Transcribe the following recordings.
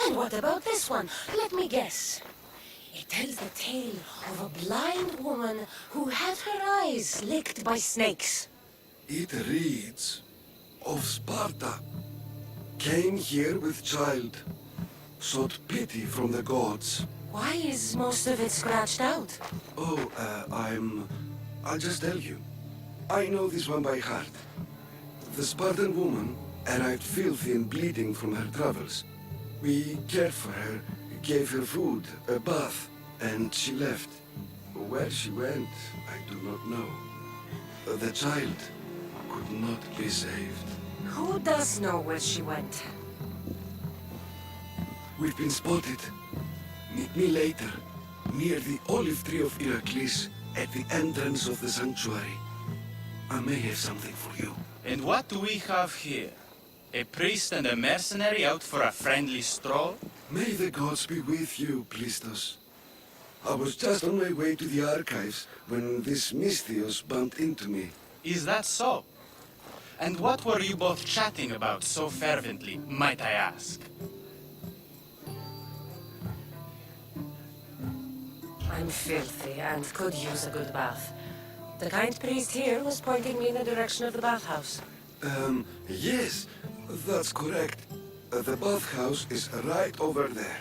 And what about this one? Let me guess. It tells the tale of a blind woman who had her eyes licked by snakes. It reads of Sparta. Came here with child. Sought pity from the gods. Why is most of it scratched out? Oh, I'll just tell you. I know this one by heart. The Spartan woman arrived filthy and bleeding from her travels. We cared for her, gave her food, a bath, and she left. Where she went, I do not know. The child could not be saved. Who does know where she went? We've been spotted. Meet me later, near the olive tree of Heracles, at the entrance of the sanctuary. I may have something for you. And what do we have here? A priest and a mercenary out for a friendly stroll? May the gods be with you, Plistos. I was just on my way to the archives when this Misthios bumped into me. Is that so? And what were you both chatting about so fervently, might I ask? I'm filthy and could use a good bath. The kind priest here was pointing me in the direction of the bathhouse. Yes, that's correct. The bathhouse is right over there.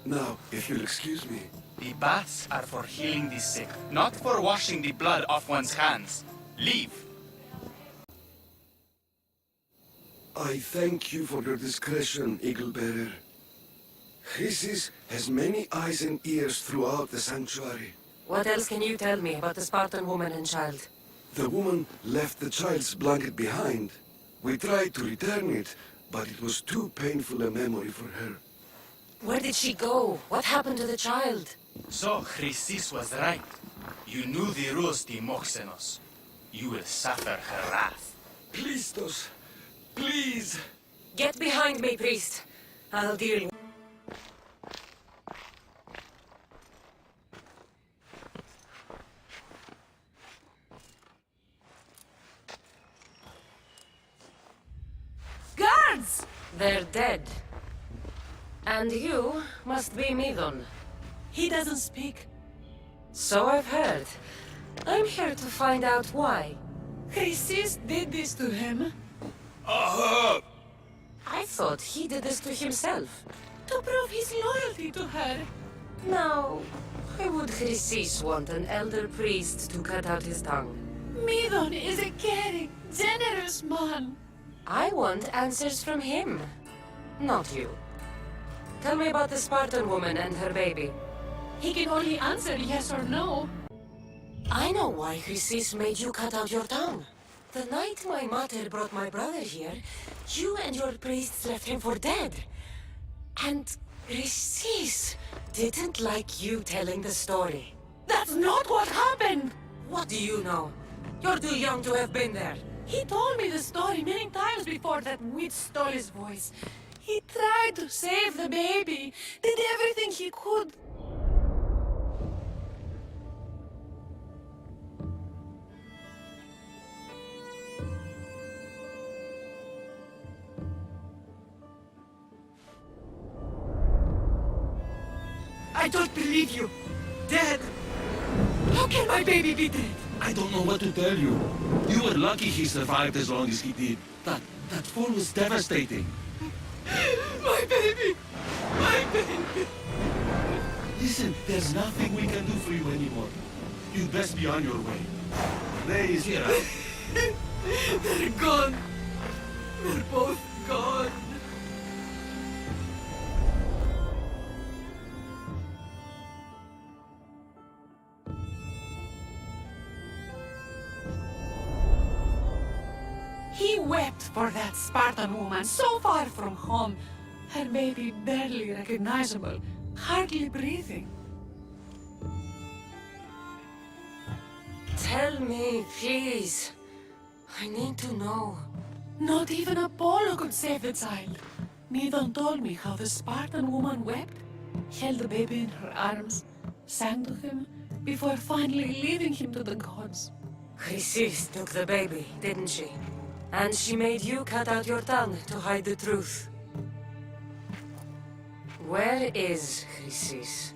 Now, if you'll excuse me. The baths are for healing the sick, not for washing the blood off one's hands. Leave. I thank you for your discretion, Eagle Bearer. Chrysis has many eyes and ears throughout the sanctuary. What else can you tell me about the Spartan woman and child? The woman left the child's blanket behind. We tried to return it, but it was too painful a memory for her. Where did she go? What happened to the child? So Chrysis was right. You knew the rules, Timoxenos. You will suffer her wrath. Plistos, please! Get behind me, priest. I'll deal. Guards! They're dead. And you must be Midon. He doesn't speak. So I've heard. I'm here to find out why. Chrysis did this to him Oh! I thought he did this to himself. to prove his loyalty to her. Now, why would Chrysis want an elder priest to cut out his tongue? Midon is a caring, generous man. I want answers from him, not you. Tell me about the Spartan woman and her baby. He can only answer yes or no. I know why Chrysis made you cut out your tongue. The night my mother brought my brother here, you and your priests left him for dead. And Chrysis didn't like you telling the story. That's not what happened. What do you know? You're too young to have been there. He told me the story many times before that witch stole his voice. He tried to save the baby, did everything he could. I don't believe you. Dead. How can my baby be dead? I don't know what to tell you. You were lucky he survived as long as he did. That fall was devastating. My baby! My baby! Listen, there's nothing we can do for you anymore. You'd best be on your way. Ray is here. They're gone. They're both gone. He wept for that Spartan woman so far from home. Her baby barely recognizable, hardly breathing. Tell me, please. I need to know. Not even Apollo could save the child. Midon told me how the Spartan woman wept, held the baby in her arms, sang to him, before finally leaving him to the gods. Chrysis took the baby, didn't she? And she made you cut out your tongue to hide the truth. Where is Chrysis?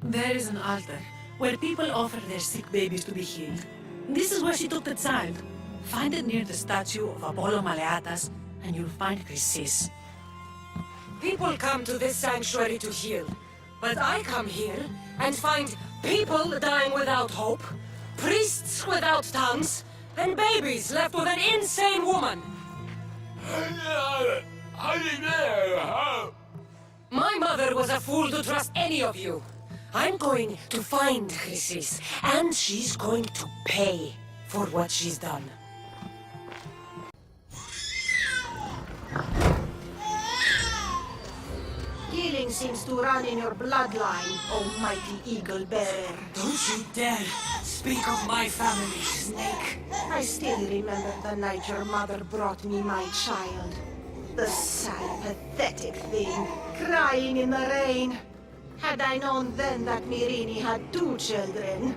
There is an altar where people offer their sick babies to be healed. This is where she took the child. Find it near the statue of Apollo Maleatas, and you'll find Chrysis. People come to this sanctuary to heal, but I come here and find people dying without hope, priests without tongues, and babies left with an insane woman. My mother was a fool to trust any of you. I'm going to find Chrysis, and she's going to pay for what she's done. Healing seems to run in your bloodline, oh mighty eagle bearer. Don't you dare speak of my family, Snake. I still remember the night your mother brought me my child. The sad, pathetic thing, crying in the rain. Had I known then that Mirini had 2 children.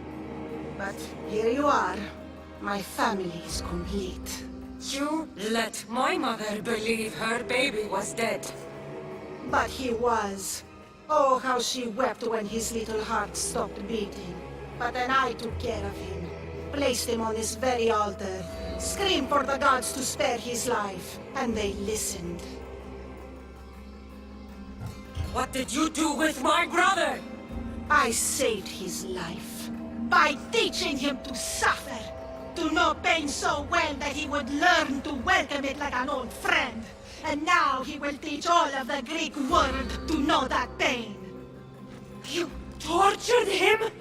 But here you are. My family is complete. You let my mother believe her baby was dead. But he was. Oh, how she wept when his little heart stopped beating. But then I took care of him, placed him on this very altar, screamed for the gods to spare his life, and they listened. What did you do with my brother? I saved his life by teaching him to suffer, to know pain so well that he would learn to welcome it like an old friend. And now he will teach all of the Greek world to know that pain. You tortured him?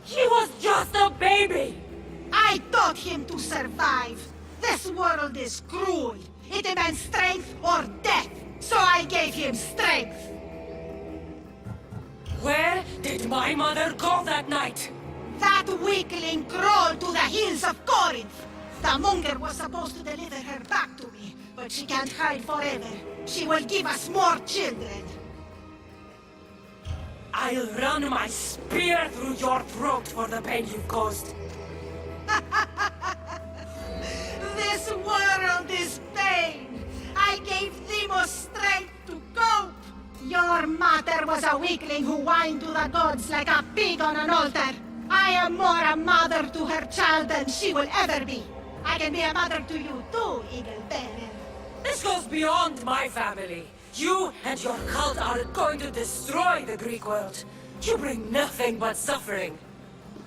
He was just a baby! I taught him to survive. This world is cruel. It demands strength or death. So I gave him strength. Where did my mother go that night? That weakling crawled to the hills of Corinth. The monger was supposed to deliver her back to me, but she can't hide forever. She will give us more children. I'll run my spear through your throat for the pain you've caused. This world is pain. I gave Demos strength to cope. Your mother was a weakling who whined to the gods like a pig on an altar. I am more a mother to her child than she will ever be. I can be a mother to you too, Eagle Bearer. This goes beyond my family. You and your cult are going to destroy the Greek world. You bring nothing but suffering.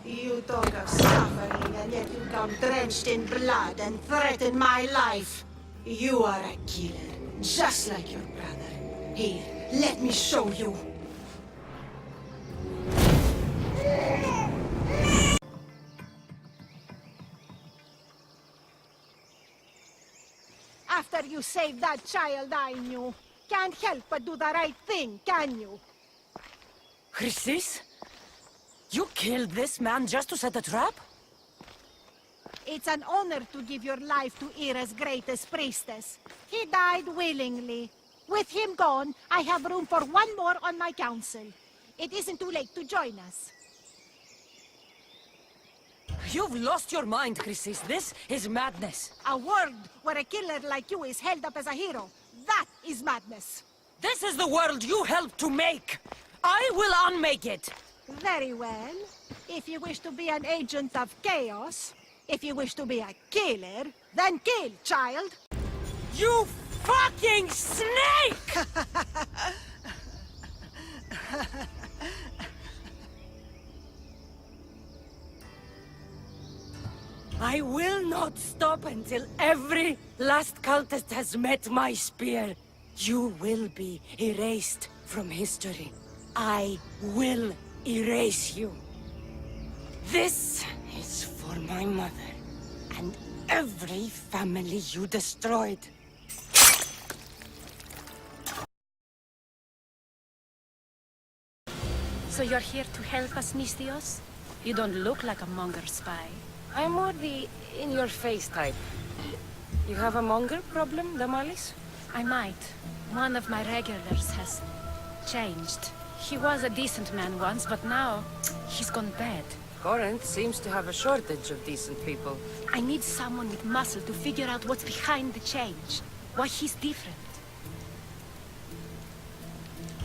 You talk of suffering, and yet you come drenched in blood and threaten my life. You are a killer, just like your brother. Here, let me show you. After you saved that child I knew, can't help but do the right thing, can you? Chrysis? You killed this man just to set a trap? It's an honor to give your life to Ira's greatest priestess. He died willingly. With him gone, I have room for one more on my council. It isn't too late to join us. You've lost your mind, Chrysis. This is madness. A world where a killer like you is held up as a hero. That is madness. This is the world you helped to make. I will unmake it. Very well. If you wish to be an agent of chaos, if you wish to be a killer, then kill, child. You fucking snake! I will not stop until every last cultist has met my spear. You will be erased from history. I will erase you. This is for my mother and every family you destroyed. So you're here to help us, Mystios? You don't look like a monger spy. I'm more the in-your-face type. You have a monger problem, Damalis? I might. One of my regulars has changed. He was a decent man once, but now he's gone bad. Corinth seems to have a shortage of decent people. I need someone with muscle to figure out what's behind the change. Why he's different.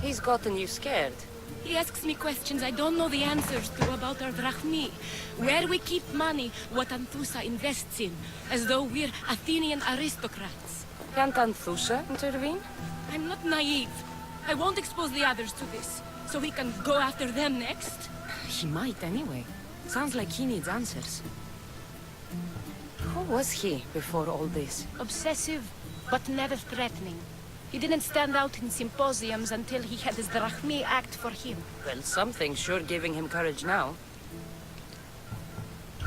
He's gotten you scared. He asks me questions I don't know the answers to about our drachmi. Where we keep money, what Anthusa invests in, as though we're Athenian aristocrats. Can't Anthusa intervene? I'm not naive. I won't expose the others to this, so he can go after them next. He might anyway. Sounds like he needs answers. Who was he before all this? Obsessive, but never threatening. He didn't stand out in symposiums until he had his drachmi act for him. Well, something's sure giving him courage now.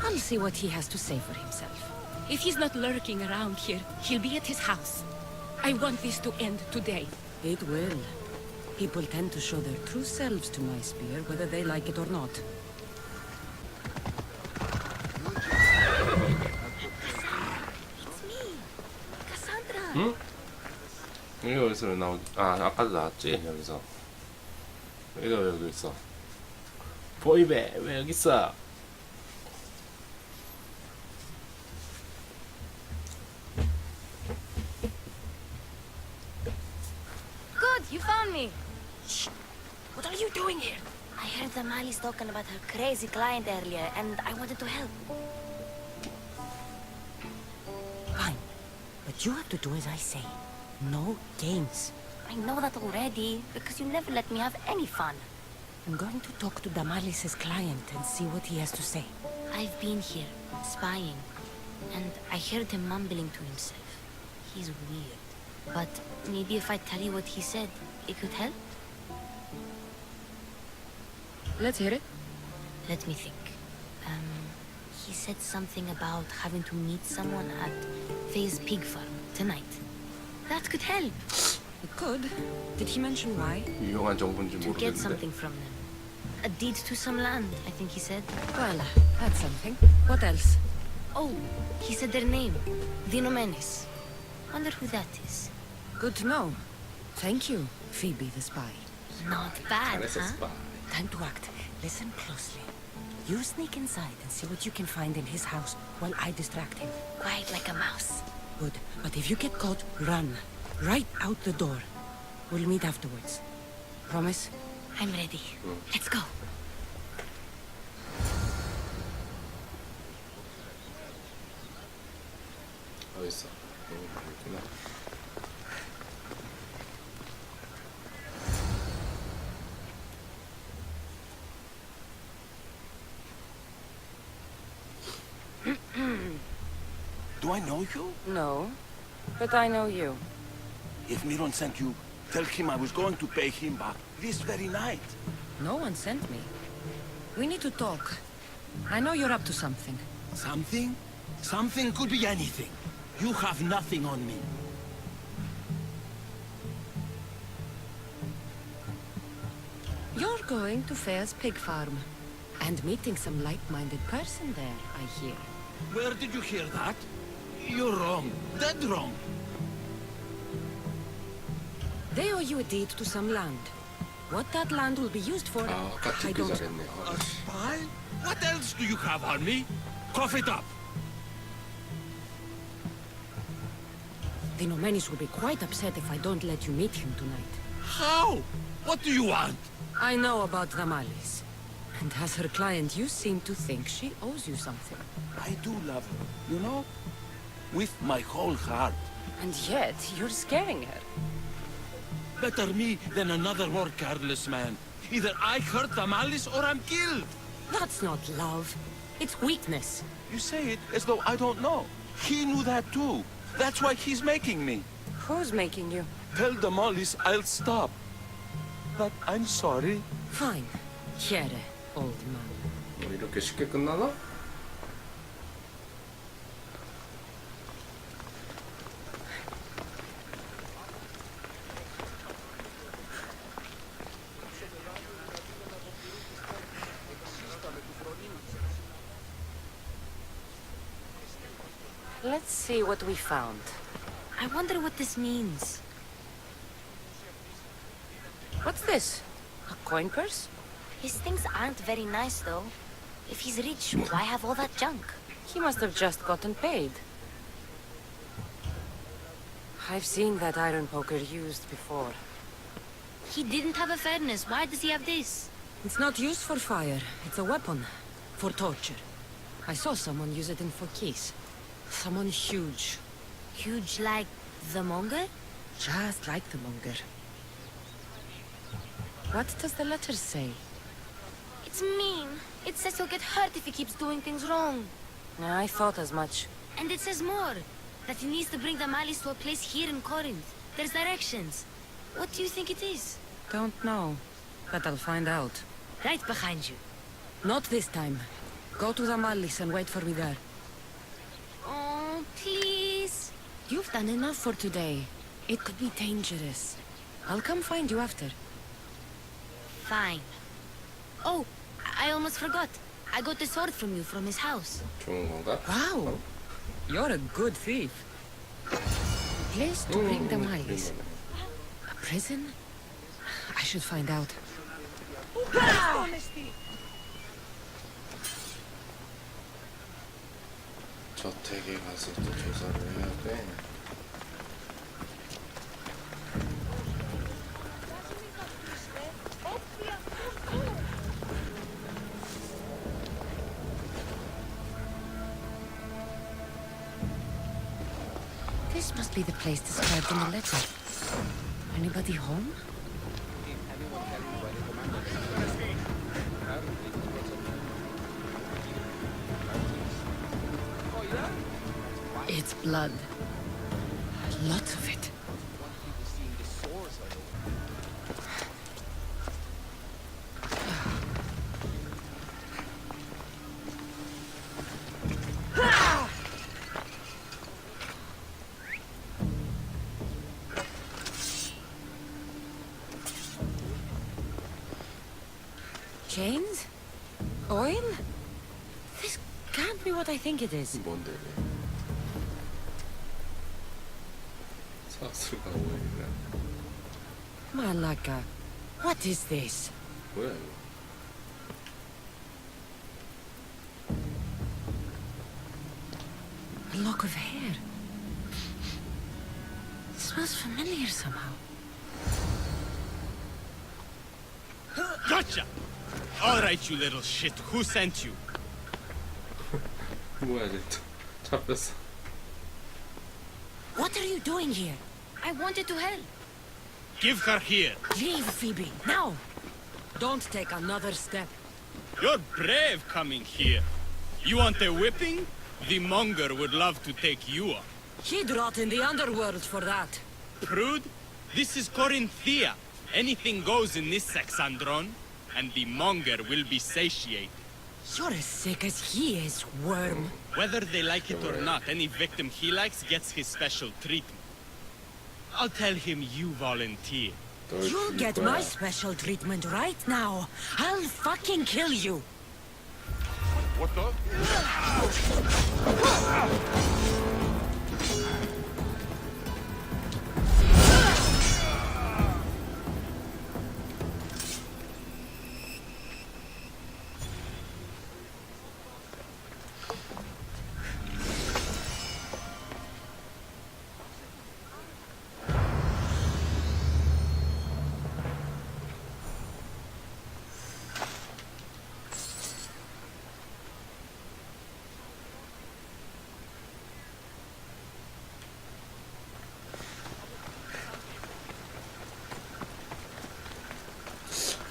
I'll see what he has to say for himself. If he's not lurking around here, he'll be at his house. I want this to end today. It will. People tend to show their true selves to my spear, whether they like it or not. It's me, Cassandra. 응? 이게 여기서 왜 나오지? 아, 아까도 나왔지? 여기서. 얘가 왜 여기 있어? 보이베, 왜 여기 있어? Good, you found me. What are you doing here? I heard the Mali's talking about her crazy client earlier, and I wanted to help. Fine. But you have to do as I say. No games. I know that already, because you never let me have any fun. I'm going to talk to Damalis's client and see what he has to say. I've been here, spying, and I heard him mumbling to himself. He's weird. But maybe if I tell you what he said, it could help? Let's hear it. Let me think. He said something about having to meet someone at Faye's pig farm tonight. That could help. It could. Did he mention why? 유용한 정보인지 To get 모르겠는데. something from them. A deed to some land, I think he said. Well, that's something. What else? Oh, he said their name. Dinomenes. Wonder who that is. Good to know. Thank you, Phoebe the spy. Not bad, 잘했어, huh? 스파. Time to act. Listen closely. You sneak inside and see what you can find in his house while I distract him. Quiet like a mouse. Good. But if you get caught, run. Right out the door. We'll meet afterwards. Promise? I'm ready. Let's go. 어디 있어? 여기 있구나. Do I know you? No. But I know you. If Miron sent you, tell him I was going to pay him back this very night. No one sent me. We need to talk. I know you're up to something. Something? Something could be anything. You have nothing on me. You're going to Fair's pig farm. And meeting some like-minded person there, I hear. Where did you hear that? You're wrong. Dead wrong. They owe you a deed to some land. What that land will be used for, 아, 아까 I 듣기 don't know. 잘했네. A spy? What else do you have on me? Cough it up. The Nomenis will be quite upset if I don't let you meet him tonight. How? What do you want? I know about Damalis. And as her client, you seem to think she owes you something. I do love her, you know? With my whole heart. And yet, you're scaring her. Better me than another more careless man. Either I hurt Damalis or I'm killed. That's not love. It's weakness. You say it as though I don't know. He knew that too. That's why he's making me. Who's making you? Tell Damalis I'll stop. But I'm sorry. Fine. Here, old man. 뭐 이렇게 쉽게 끝나나? Let's see what we found. I wonder what this means. What's this? A coin purse? His things aren't very nice, though. If he's rich, why have all that junk? He must have just gotten paid. I've seen that iron poker used before. He didn't have a furnace. Why does he have this? It's not used for fire. It's a weapon. For torture. I saw someone use it in Fokis. Someone huge. Huge like the Monger? Just like the Monger. What does the letter say? It's mean. It says he'll get hurt if he keeps doing things wrong. I thought as much. And it says more. That he needs to bring the malice to a place here in Corinth. There's directions. What do you think it is? Don't know. But I'll find out. Right behind you. Not this time. Go to the malice and wait for me there. Oh, please. You've done enough for today. It could be dangerous. I'll come find you after. Fine. Oh, I almost forgot. I got the sword from you from his house. 좋은 건가? Wow. You're a good thief. A place to bring the malice. A prison? I should find out. 저택에 가서 또 조사를 해야 돼. This must be the place described in the letter. Anybody home? It's blood. Lots of it. Chains? Oil? This can't be what I think it is. 뭔데? 사수가 오일이라. Malaka, what is this? 뭐야 이거? A lock of hair. It smells familiar somehow. Gotcha! All right, you little shit. Who sent you? 뭐야 이제 또 잡혔어. What are you doing here? I wanted to help. Give her here. Leave, Phoebe, now! Don't take another step. You're brave coming here. You want a whipping? The monger would love to take you up. He'd rot in the underworld for that. Prude, this is Corinthia. Anything goes in this Saxandron, and the monger will be satiated. You're as sick as he is, worm. Whether they like it or not, any victim he likes gets his special treatment. I'll tell him you volunteer. You'll get my special treatment right now. I'll fucking kill you. What the?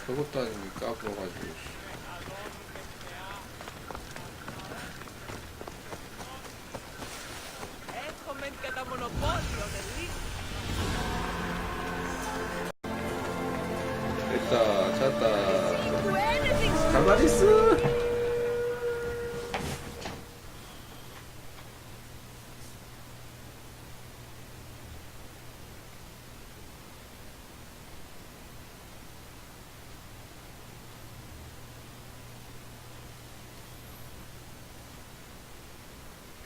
저것도 아니고 까불어가지고. 됐다, 찾았다. 가만히 있어.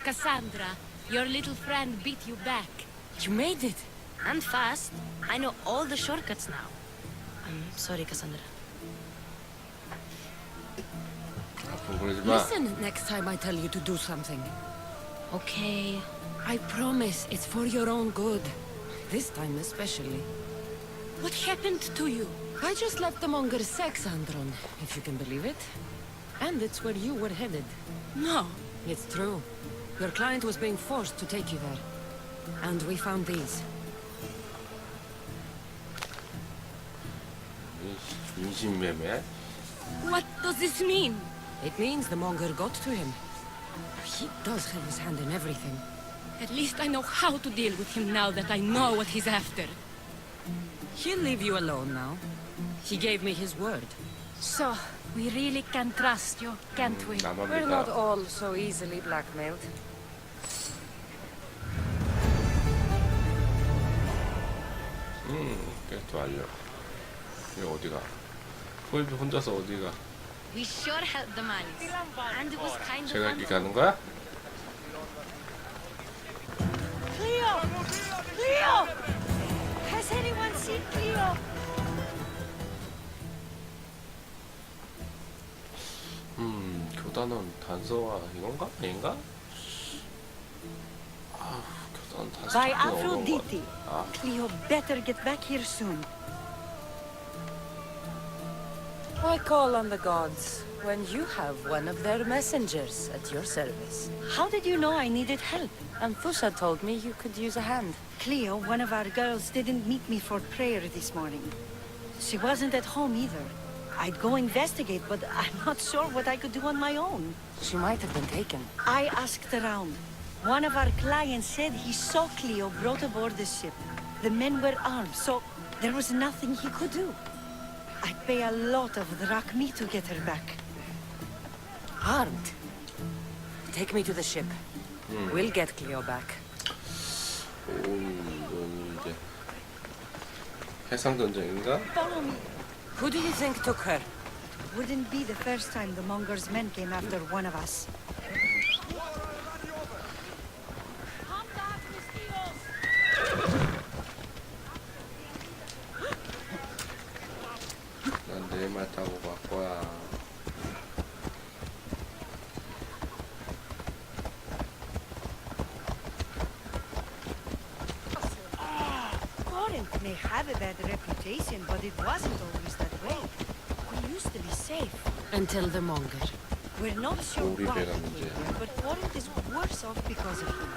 Cassandra, your little friend beat you back. You made it. And fast. I know all the shortcuts now. I'm sorry, Cassandra. 아픈 그러지 마. Listen next time I tell you to do something. Okay. I promise it's for your own good. This time especially. What happened to you? I just left the monger's sex, Andron, if you can believe it. And it's where you were headed. No. It's true. Your client was being forced to take you there. And we found these. 인신매매? What does this mean? It means the monger got to him. He does have his hand in everything. At least I know how to deal with him now that I know what he's after. He'll leave you alone now. He gave me his word. So, we really can trust you, can't we? We're not all so easily blackmailed. 또 알려. 이거 어디가? 포이비 혼자서 어디가? We sure helped the Malis. And it was kind of 제가 fun. 이렇게 가는 거야? Cleo! Cleo! Has anyone seen Cleo? 교단원 단서와 이건가? 아닌가? 교단 단서 By 찾기가 어려운 거 Aphrodite. 같아. Cleo better get back here soon. Why call on the gods when you have one of their messengers at your service? How did you know I needed help? Anthusa told me you could use a hand. Cleo, one of our girls, didn't meet me for prayer this morning. She wasn't at home either. I'd go investigate, but I'm not sure what I could do on my own. She might have been taken. I asked around. One of our clients said he saw Cleo brought aboard the ship. The men were armed, so there was nothing he could do. I'd pay a lot of drachmi to get her back. Armed? Take me to the ship. We'll get Cleo back. 이건 이제 해상 전쟁인가? Follow me. Who do you think took her? Wouldn't be the first time the Monger's men came after one of us. 난 내 말 타고 갈 거야. Corinth may have a bad reputation, but it wasn't always that way. We used to be safe. Until the monger. We're not sure 우리 why 배가 he came 문제야. here, but Corinth is worse off because of him.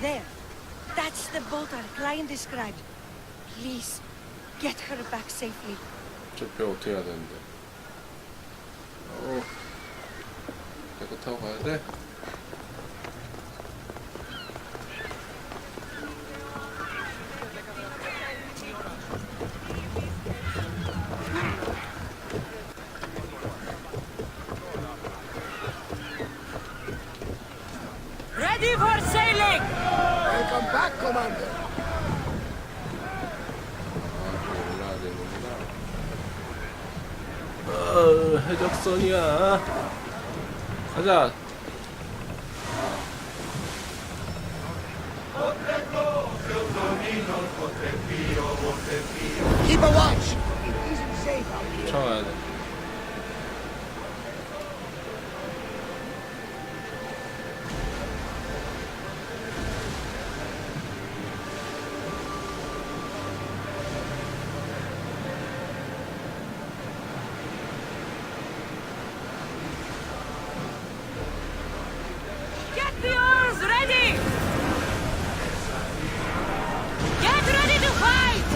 There. That's the boat our client described. Please, get her back safely. 저배 어떻게 해야 되는데? 이거 타고 가야 돼? Ready for sailing! Welcome back, Commander. 올라야 되는구나. 해적선이야. 가자. Keep a watch. It isn't safe out here. 쫓아가야 돼. Get the oars ready! Get ready to fight!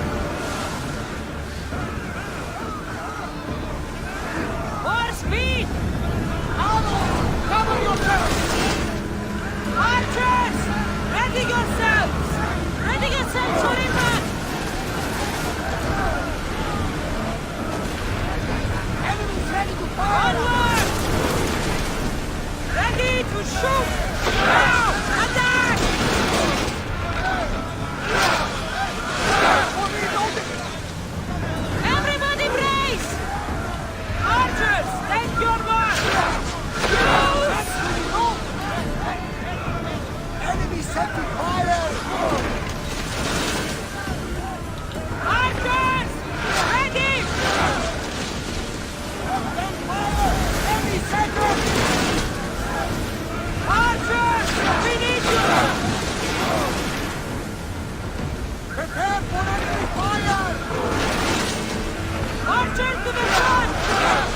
Archers to the front!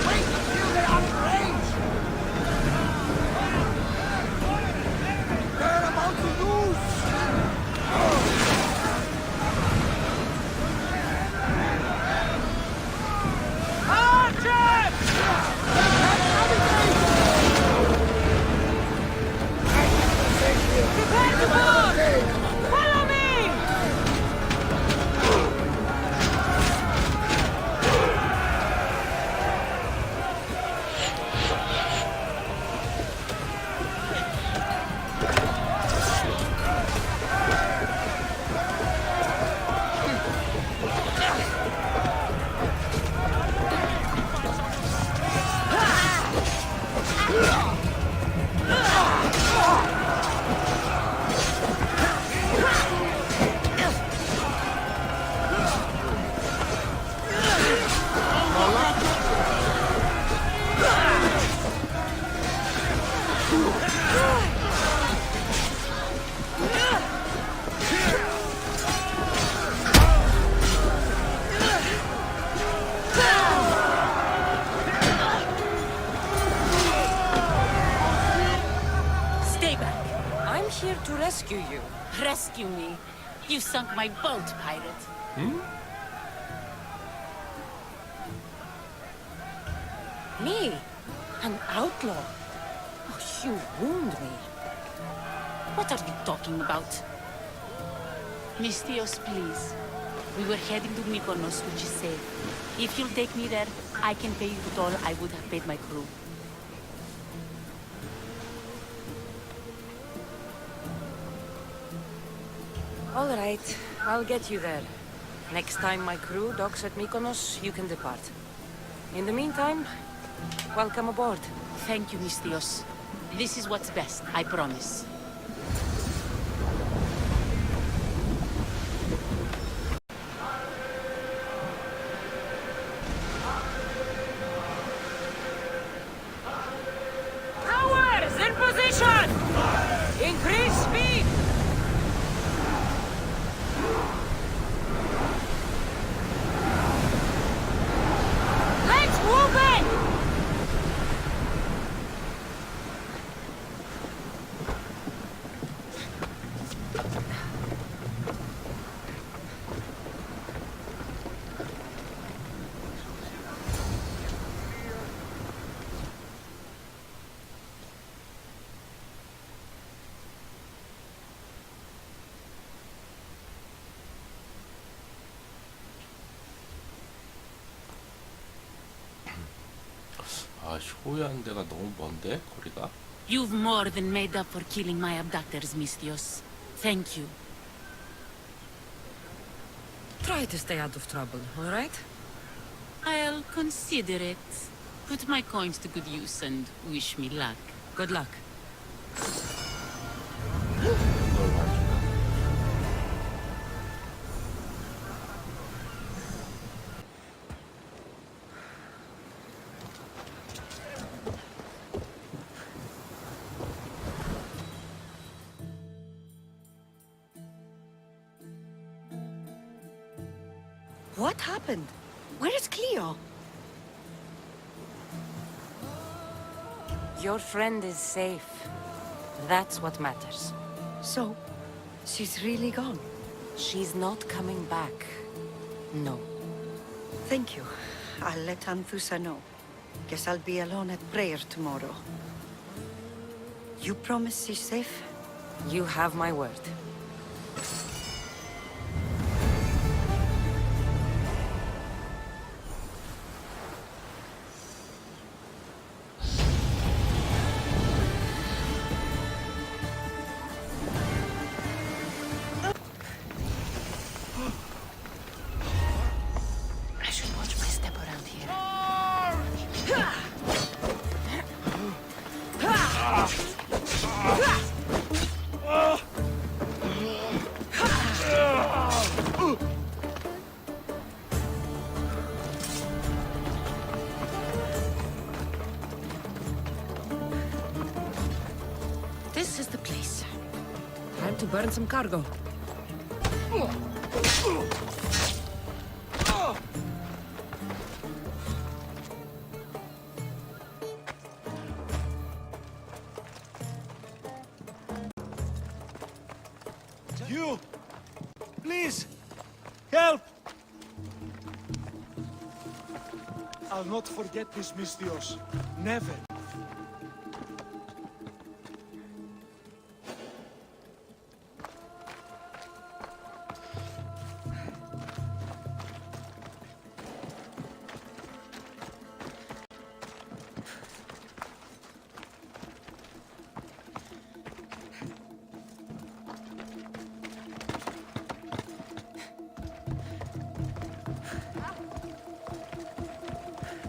Wait until they're out of range! They're about to lose! Archers! Prepare to move! Follow me! Stay back. I'm here to rescue you. Rescue me? You sunk my boat, pirate. Me? An outlaw? Oh, you wound me. What are you talking about? Mistios, please. We were heading to Mykonos, which is safe. If you'll take me there, I can pay you the toll I would have paid my crew. All right, I'll get you there. Next time my crew docks at Mykonos, you can depart. In the meantime, welcome aboard. Thank you, Mistios. This is what's best, I promise. Towers in position! Increase speed! Let's move it! 아, 쇼야한 데가 너무 먼데? 거리가? You've more than made up for killing my abductors, Mistios. Thank you. Try to stay out of trouble, all right? I'll consider it. Put my coins to good use and wish me luck. Good luck. What happened? Where is Cleo? Your friend is safe. That's what matters. So, she's really gone. She's not coming back. No. Thank you. I'll let Anthusa know. Guess I'll be alone at prayer tomorrow. You promise she's safe? You have my word. I should watch my step around here. This is the place. Time to burn some cargo. help! I'll not forget this, Mistios. Never.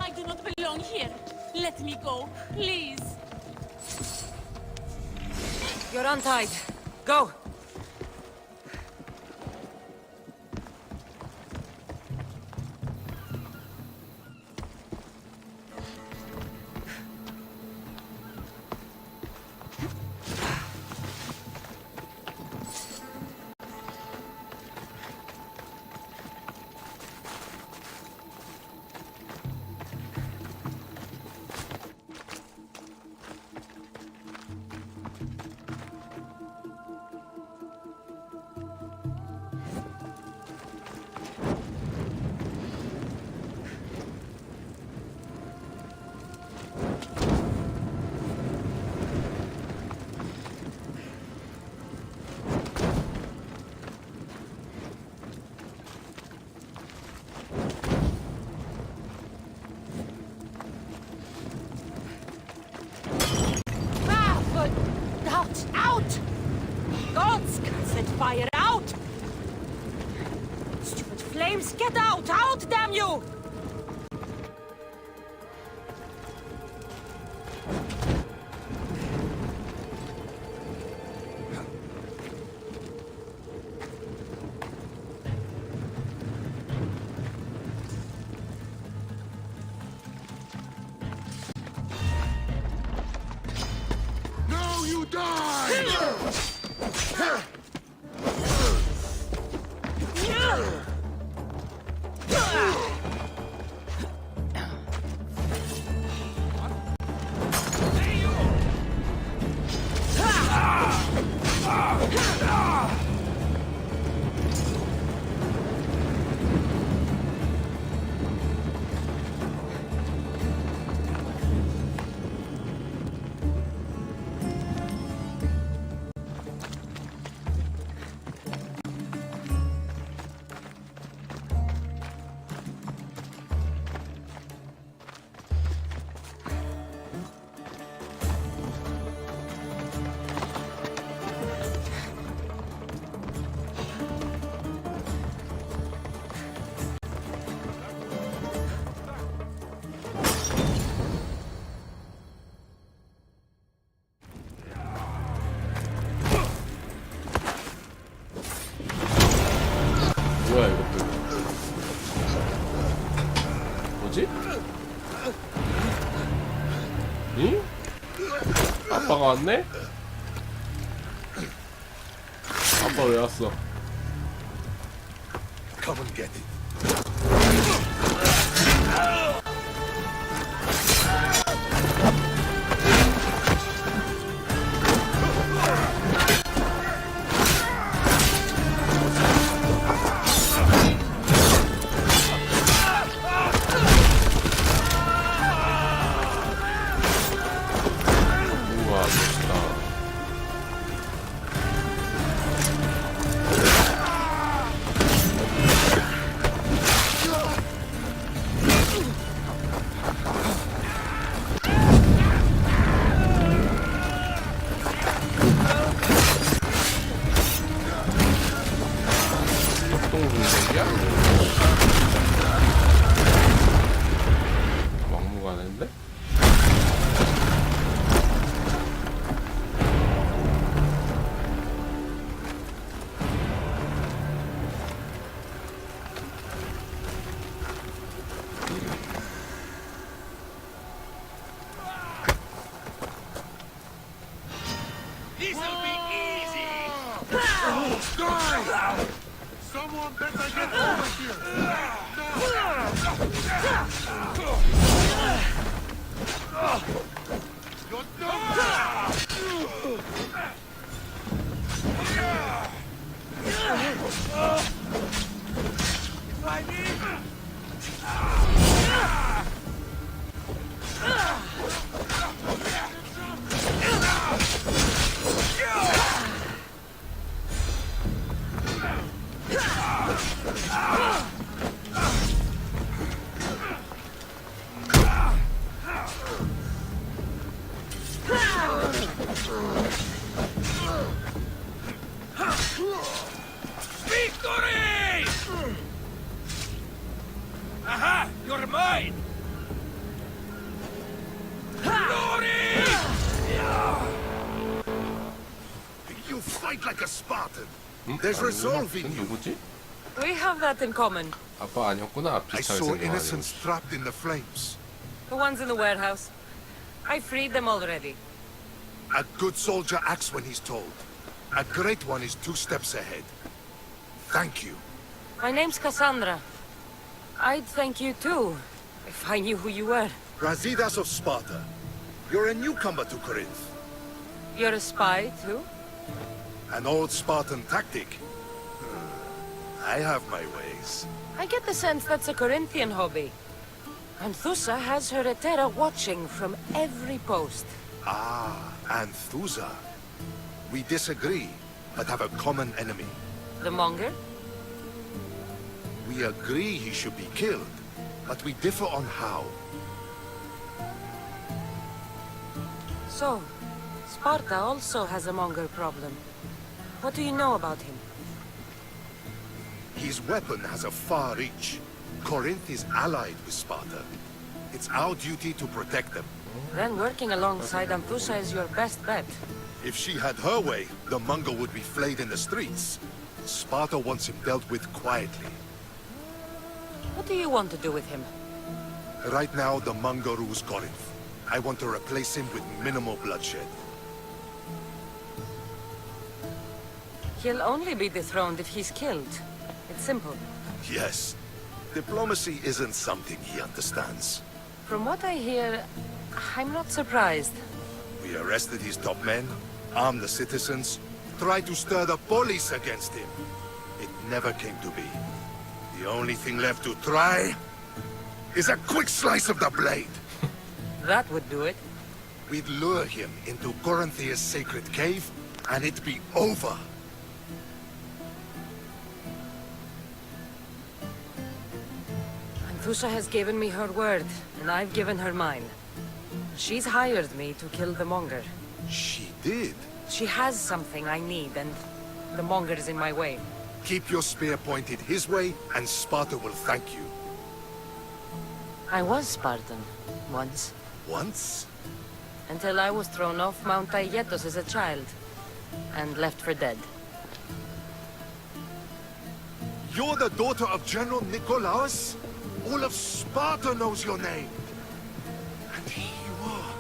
I do not belong here. Let me go, please. You're untied. Go! Out! Gods, set fire out! Stupid flames, get out! Out, damn you! Now you die! 뭐야 이것들? 뭐지? 응? 아빠가 왔네? 아빠 왜 왔어? Come and get it. 우와 멋있다. 협동공격이야? 막무가내인데? This'll be easy! Someone better get over here! You're done! Victory! Aha! You're mine! Glory! You fight like a Spartan. There's resolve in you. 누구지? We have that in common. 아빠 아니었구나. I 비슷하게 saw 생겨가지고. innocents trapped in the flames. The ones in the warehouse. I freed them already. A good soldier acts when he's told. A great one is 2 steps ahead. Thank you. My name's Cassandra. I'd thank you too, if I knew who you were. Brasidas of Sparta. You're a newcomer to Corinth. You're a spy too? An old Spartan tactic. I have my ways. I get the sense that's a Corinthian hobby. Anthusa has her Etera watching from every post. Ah, Anthusa. We disagree, but have a common enemy. The Monger? We agree he should be killed, but we differ on how. So, Sparta also has a Monger problem. What do you know about him? His weapon has a far reach. Corinth is allied with Sparta. It's our duty to protect them. Then working alongside Anthusa is your best bet. If she had her way, the Mongol would be flayed in the streets. Sparta wants him dealt with quietly. What do you want to do with him? Right now, the Mongol rules Corinth. I want to replace him with minimal bloodshed. He'll only be dethroned if he's killed. It's simple. Yes. Diplomacy isn't something he understands. From what I hear, I'm not surprised. We arrested his top men, armed the citizens, tried to stir the police against him. It never came to be. The only thing left to try is a quick slice of the blade. That would do it. We'd lure him into Corinthia's sacred cave, and it'd be over. Anthusa has given me her word, and I've given her mine. She's hired me to kill the Monger. She did? She has something I need, and the Monger is in my way. Keep your spear pointed his way, and Sparta will thank you. I was Spartan, once. Once? Until I was thrown off Mount Aietos as a child, and left for dead. You're the daughter of General Nikolaos? All of Sparta knows your name. And here you are,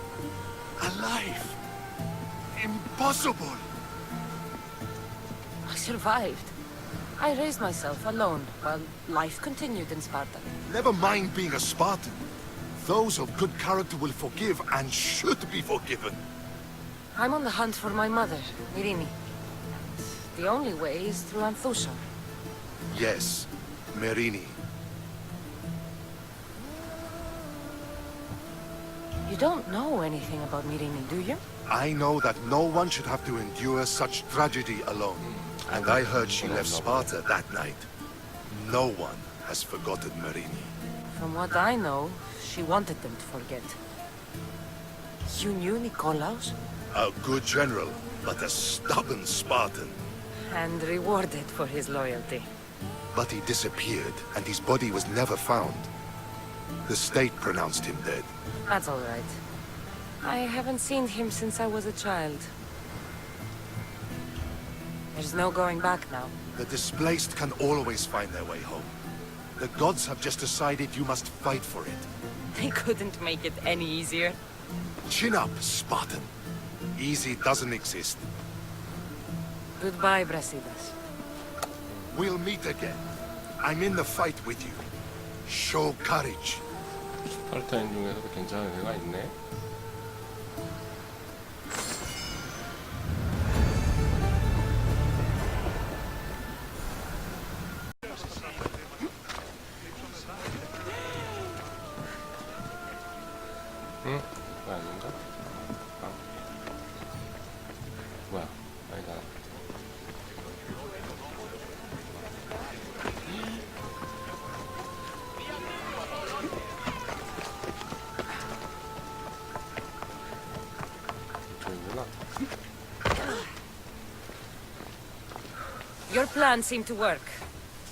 alive. Impossible. I survived. I raised myself alone, while life continued in Sparta. Never mind being a Spartan. Those of good character will forgive and should be forgiven. I'm on the hunt for my mother, Myrini. The only way is through Anthusa. Yes, Myrini. You don't know anything about Myrini, do you? I know that no one should have to endure such tragedy alone. And I heard she left Sparta that night. No one has forgotten Myrini. From what I know, she wanted them to forget. You knew Nikolaos? A good general, but a stubborn Spartan. And rewarded for his loyalty. But he disappeared, and his body was never found. The state pronounced him dead. That's all right. I haven't seen him since I was a child. There's no going back now. The displaced can always find their way home. The gods have just decided you must fight for it. They couldn't make it any easier. Chin up, Spartan. Easy doesn't exist. Goodbye, Brasidas. We'll meet again. I'm in the fight with you. Show courage. 스파르타인 중에서도 괜찮은 애가 있네. 응? 그거 아닌가? 아. 뭐야? 아니다. 저기구나. Your plan seemed to work.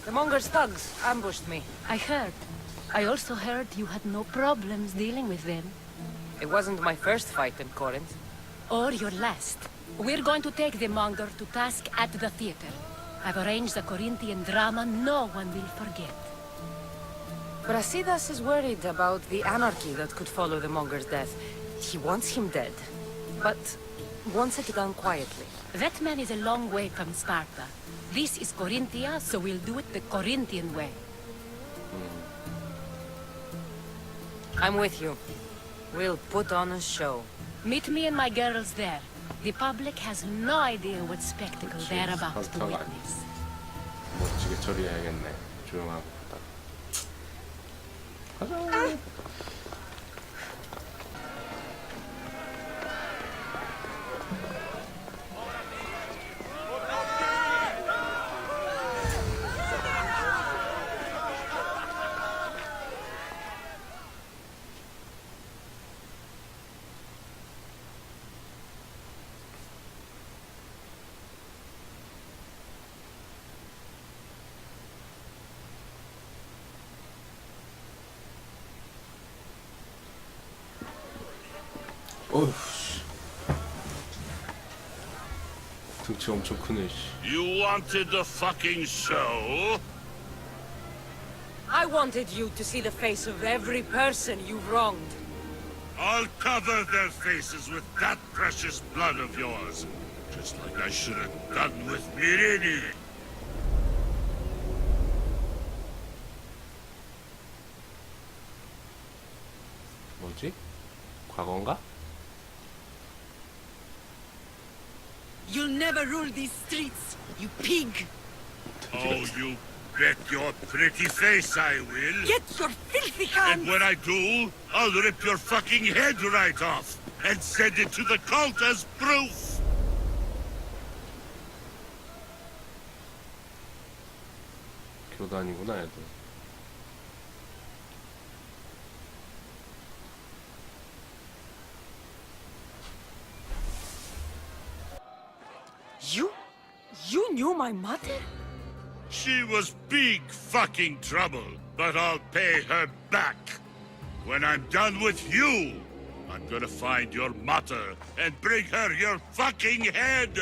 The Monger's thugs ambushed me. I heard. I also heard you had no problems dealing with them. It wasn't my first fight in Corinth. Or your last. We're going to take the Monger to task at the theater. I've arranged a Corinthian drama no one will forget. Brasidas is worried about the anarchy that could follow the Monger's death. He wants him dead, but wants it done quietly. That man is a long way from Sparta. This is Corinthia, so we'll do it the Corinthian way. I'm with you. We'll put on a show. Meet me and my girls there. The public has no idea what spectacle they're about to witness. 멋지게 처리해야겠네. 조용하고 가자. 어휴, 등치 엄청 크네. You wanted the fucking show? I wanted you to see the face of every person you've wronged. I'll cover their faces with that precious blood of yours. Just like I should have done with Mirini. 뭐지? 과거인가? You'll never rule these streets, you pig! Oh, you bet your pretty face I will. Get your filthy hands! And when I do, I'll rip your fucking head right off and send it to the cult as proof. 교단이구나, 애들. You knew my mother? She was big fucking trouble, but I'll pay her back. When I'm done with you, I'm gonna find your mother and bring her your fucking head.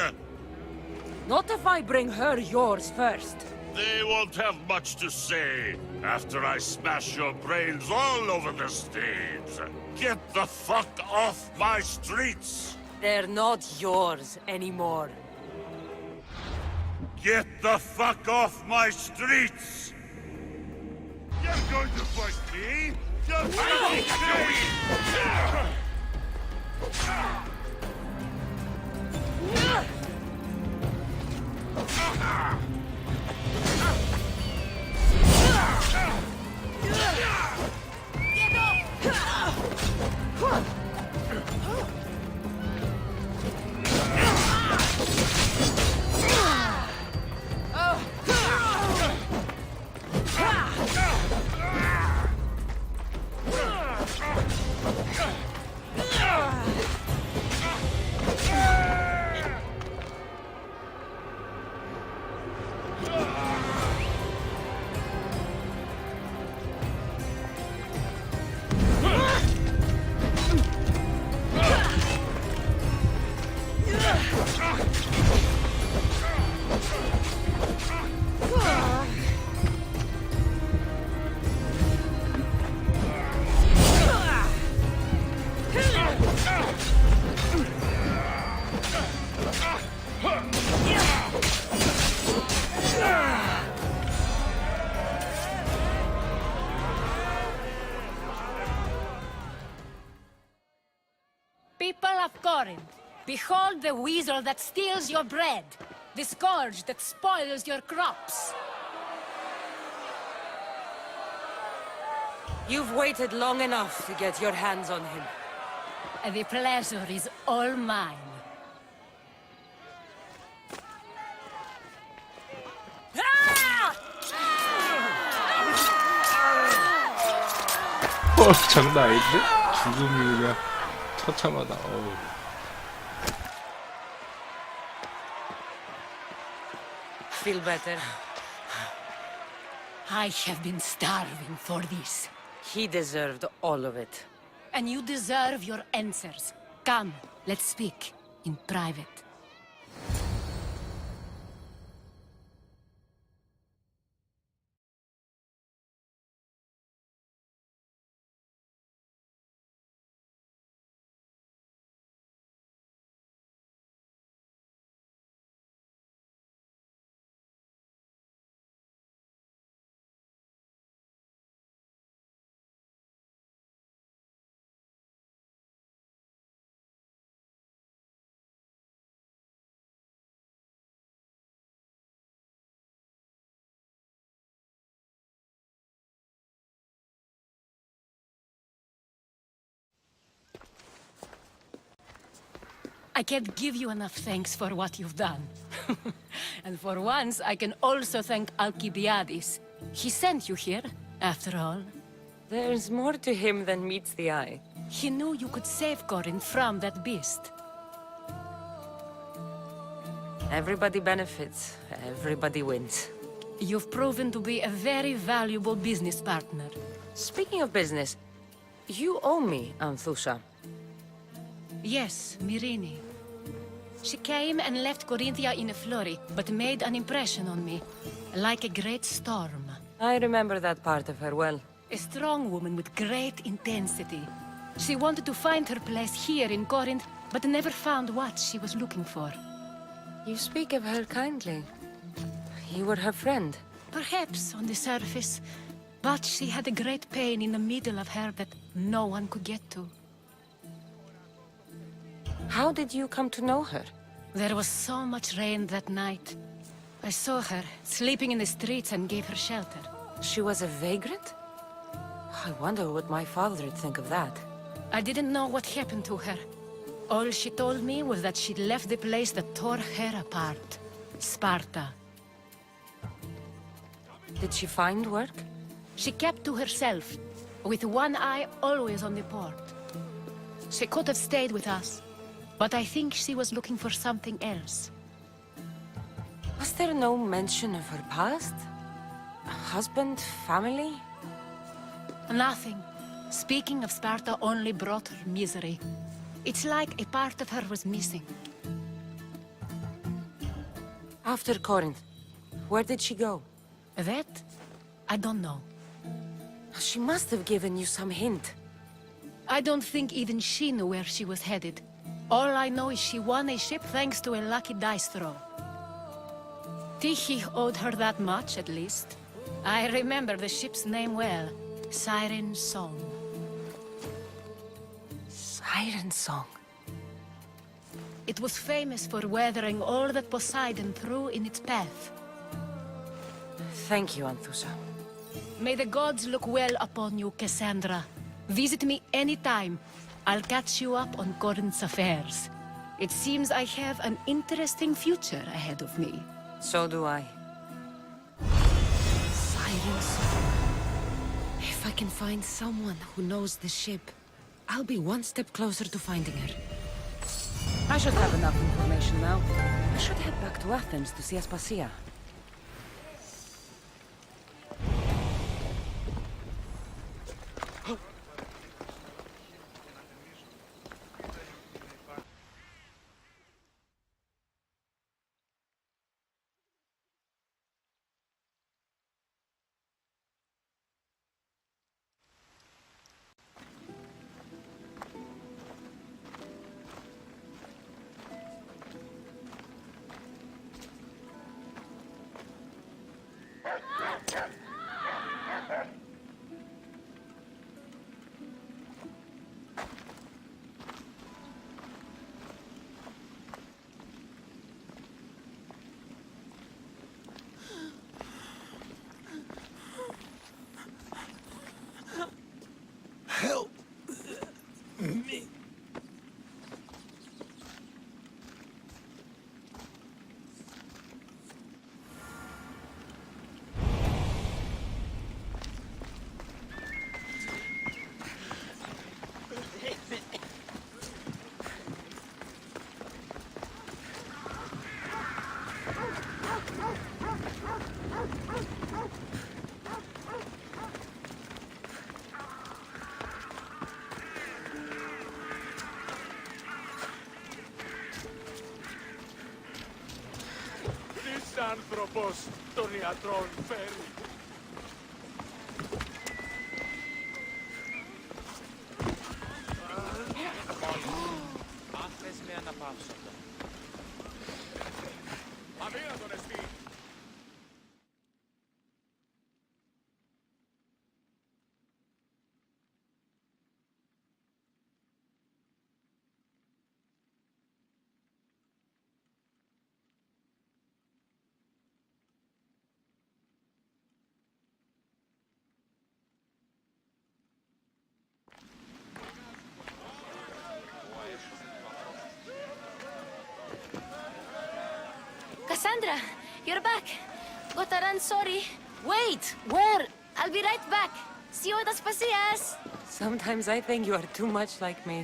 Not if I bring her yours first. They won't have much to say after I smash your brains all over the stage. Get the fuck off my streets! They're not yours anymore. Get the fuck off my streets! You're going to fight me? You're fighting People of Corinth, behold the weasel that steals your bread, the scourge that spoils your crops. You've waited long enough to get your hands on him. The pleasure is all mine. 장난 아닌데? 죽음이 그냥 처참하다. 어우. feel better. I have been starving for this. He deserved all of it. And you deserve your answers. Come, let's speak in private. I can't give you enough thanks for what you've done. And for once, I can also thank Alcibiades. He sent you here, after all. There's more to him than meets the eye. He knew you could save Corinth from that beast. Everybody benefits, everybody wins. You've proven to be a very valuable business partner. Speaking of business, you owe me, Anthusha. Yes, Myrine. She came and left Corinthia in a flurry, but made an impression on me, like a great storm. I remember that part of her well. A strong woman with great intensity. She wanted to find her place here in Corinth, but never found what she was looking for. You speak of her kindly. You were her friend. Perhaps on the surface, but she had a great pain in the middle of her that no one could get to. How did you come to know her? There was so much rain that night. I saw her, sleeping in the streets, and gave her shelter. She was a vagrant? I wonder what my father would think of that. I didn't know what happened to her. All she told me was that she'd left the place that tore her apart. Sparta. Did she find work? She kept to herself, with one eye always on the port. She could have stayed with us, but I think she was looking for something else. Was there no mention of her past? A husband, family? Nothing. Speaking of Sparta only brought her misery. It's like a part of her was missing. After Corinth, where did she go? That? I don't know. She must have given you some hint. I don't think even she knew where she was headed. All I know is she won a ship thanks to a lucky dice throw. Tyche owed her that much, at least. I remember the ship's name well. Siren Song. Siren Song? It was famous for weathering all that Poseidon threw in its path. Thank you, Anthusha. May the gods look well upon you, Cassandra. Visit me anytime. I'll catch you up on Corinth's affairs. It seems I have an interesting future ahead of me. So do I. Siren Song. If I can find someone who knows the ship, I'll be one step closer to finding her. I should have enough information now. I should head back to Athens to see Aspasia. Help me. άνθρωπος των ιατρών φέρει. Μάθες με αναπαύσοντα. Αδύνατον εστί. Cassandra, you're back. Got to run, sorry. Wait, where? I'll be right back. See you at Aspasias. Sometimes I think you are too much like me.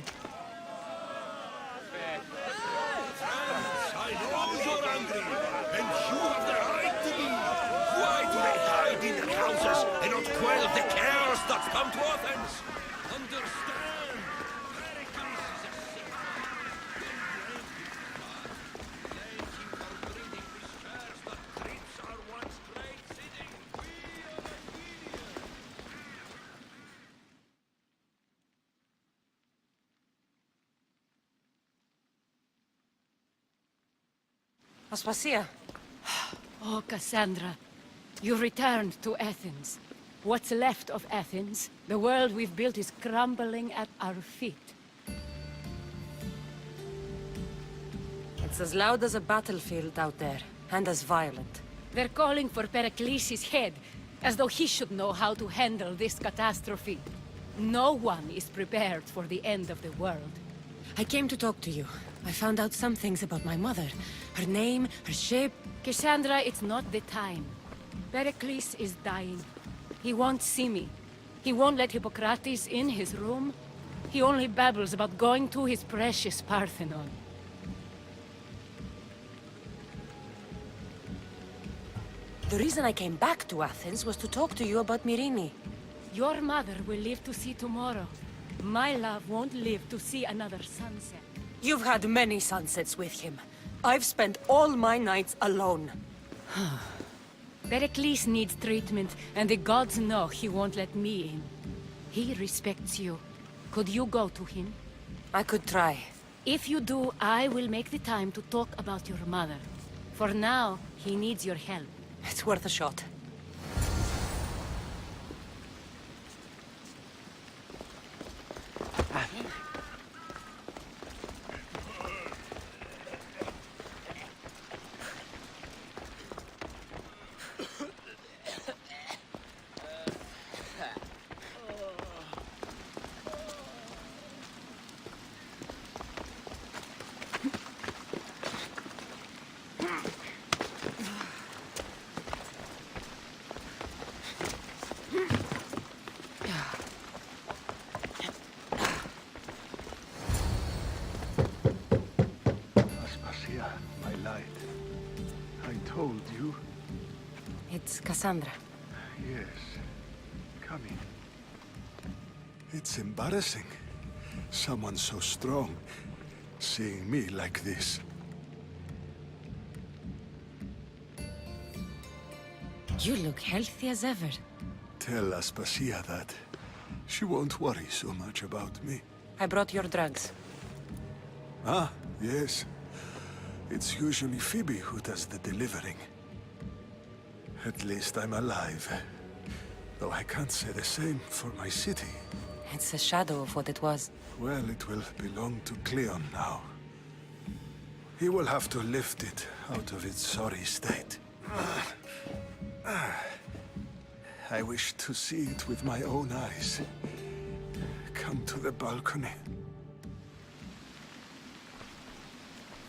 I know you're angry, and you have the right to be. Why do they hide in their houses and not quell the chaos that's come to Athens? Understand? Pericles is a sick man. That treats our once great city. We are the Aspasia. Oh, Cassandra, you've returned to Athens. What's left of Athens, the world we've built is crumbling at our feet. It's as loud as a battlefield out there, and as violent. They're calling for Pericles' head, as though he should know how to handle this catastrophe. No one is prepared for the end of the world. I came to talk to you. I found out some things about my mother. Her name, her shape. Cassandra, it's not the time. Pericles is dying. He won't see me. He won't let Hippocrates in his room. He only babbles about going to his precious Parthenon. The reason I came back to Athens was to talk to you about Myrine. Your mother will live to see tomorrow. My love won't live to see another sunset. You've had many sunsets with him. I've spent all my nights alone. Pericles needs treatment, and the gods know he won't let me in. He respects you. Could you go to him? I could try. If you do, I will make the time to talk about your mother. For now, he needs your help. It's worth a shot. Aspasia, my light. I told you. It's Cassandra. Yes. Come in. It's embarrassing. Someone so strong, seeing me like this. You look healthy as ever. Tell Aspasia that. She won't worry so much about me. I brought your drugs. Ah, yes. It's usually Phoebe who does the delivering. At least I'm alive. Though I can't say the same for my city. It's a shadow of what it was. Well, it will belong to Cleon now. He will have to lift it out of its sorry state. I wish to see it with my own eyes. Come to the balcony.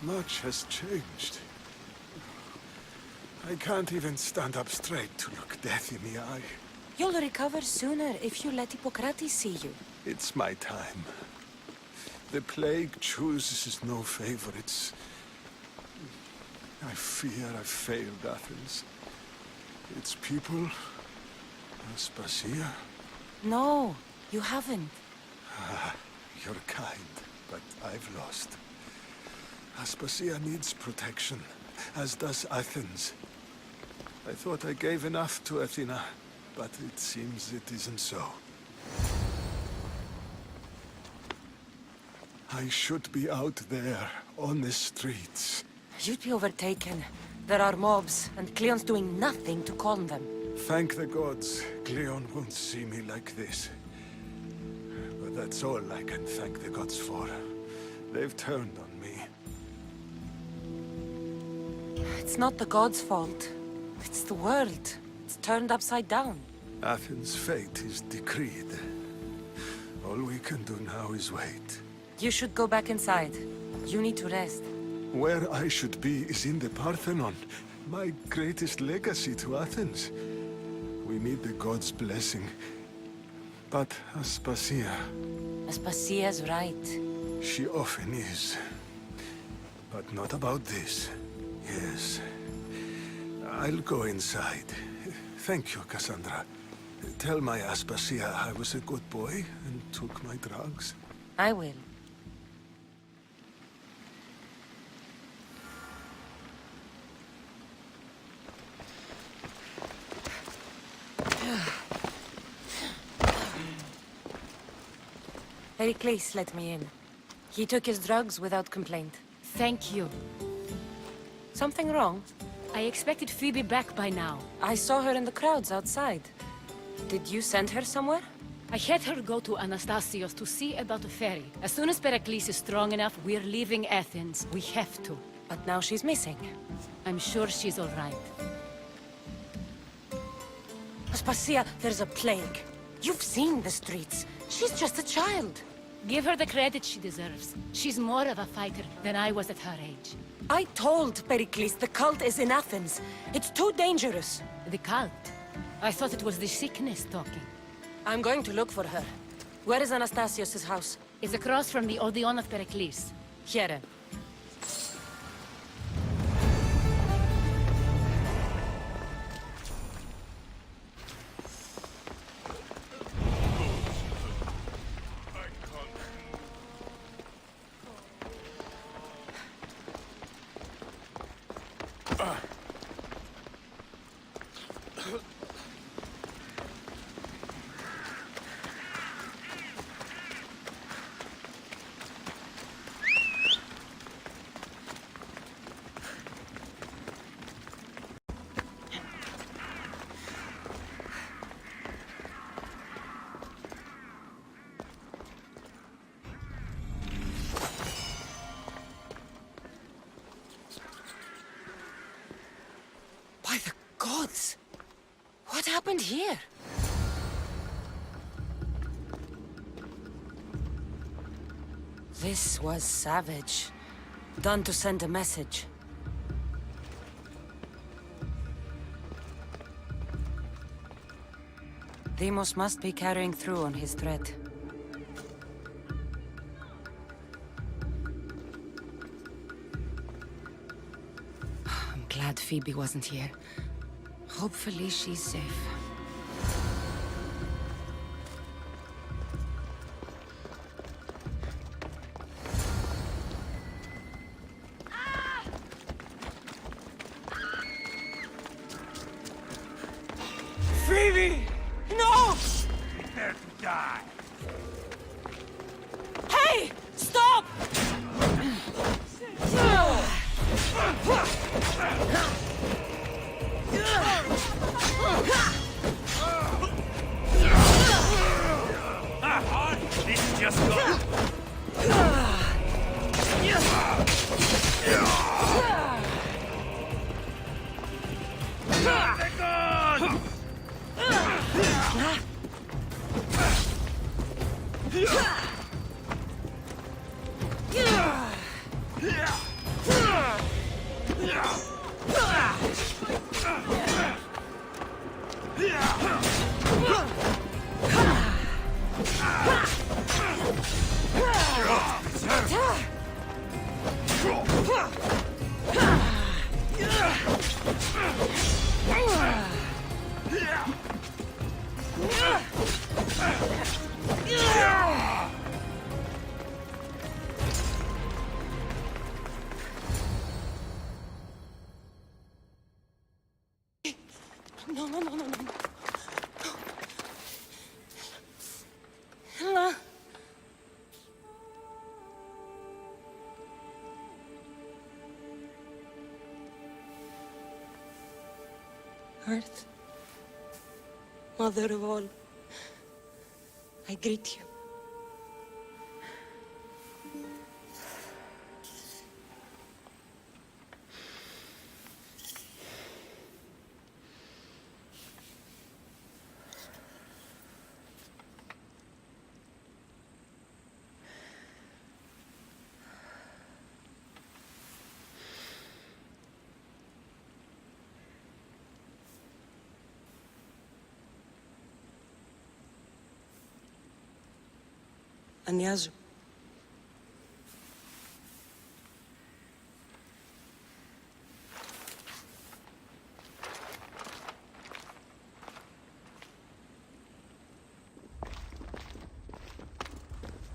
Much has changed. I can't even stand up straight to look death in the eye. You'll recover sooner if you let Hippocrates see you. It's my time. The plague chooses no favorites. I fear I've failed Athens. Its people, Aspasia. No, you haven't. You're kind, but I've lost. Aspasia needs protection, as does Athens. I thought I gave enough to Athena, but it seems it isn't so. I should be out there, on the streets. You'd be overtaken. There are mobs, and Cleon's doing nothing to calm them. Thank the gods, Cleon won't see me like this. But that's all I can thank the gods for. They've turned on me. It's not the gods' fault. It's the world. It's turned upside down. Athens' fate is decreed. All we can do now is wait. You should go back inside. You need to rest. Where I should be is in the Parthenon, my greatest legacy to Athens. We need the gods' blessing. But Aspasia... Aspasia's right. She often is. But not about this. Yes. I'll go inside. Thank you, Cassandra. Tell my Aspasia I was a good boy and took my drugs. I will. Pericles let me in. He took his drugs without complaint. Thank you. Something wrong? I expected Phoebe back by now. I saw her in the crowds outside. Did you send her somewhere? I had her go to Anastasios to see about the ferry. As soon as Pericles is strong enough, we're leaving Athens. We have to. But now she's missing. I'm sure she's all right. Aspasia, there's a plague. You've seen the streets. She's just a child. Give her the credit she deserves. She's more of a fighter than I was at her age. I told Pericles the cult is in Athens. It's too dangerous. The cult? I thought it was the sickness talking. I'm going to look for her. Where is Anastasios' house? It's across from the Odeon of Pericles. Here. By the gods! What happened here? This was savage. Done to send a message. Deimos must be carrying through on his threat. I'm glad Phoebe wasn't here. Hopefully she's safe. Phoebe! No! Prepare to die. Hey! Stop! This is just go. Earth, Mother of all, I greet you. Ανιάζω.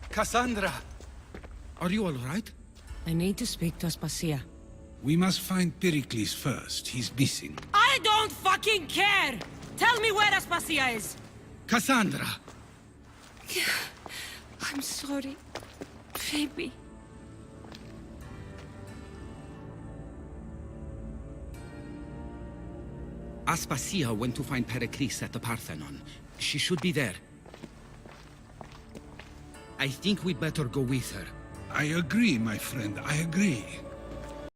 Cassandra! Are you all right? I need to speak to Aspasia. We must find Pericles first. He's missing. I don't fucking care! Tell me where Aspasia is! Cassandra! I'm sorry, baby. Aspasia went to find Pericles at the Parthenon. She should be there. I think we'd better go with her. I agree, my friend. I agree.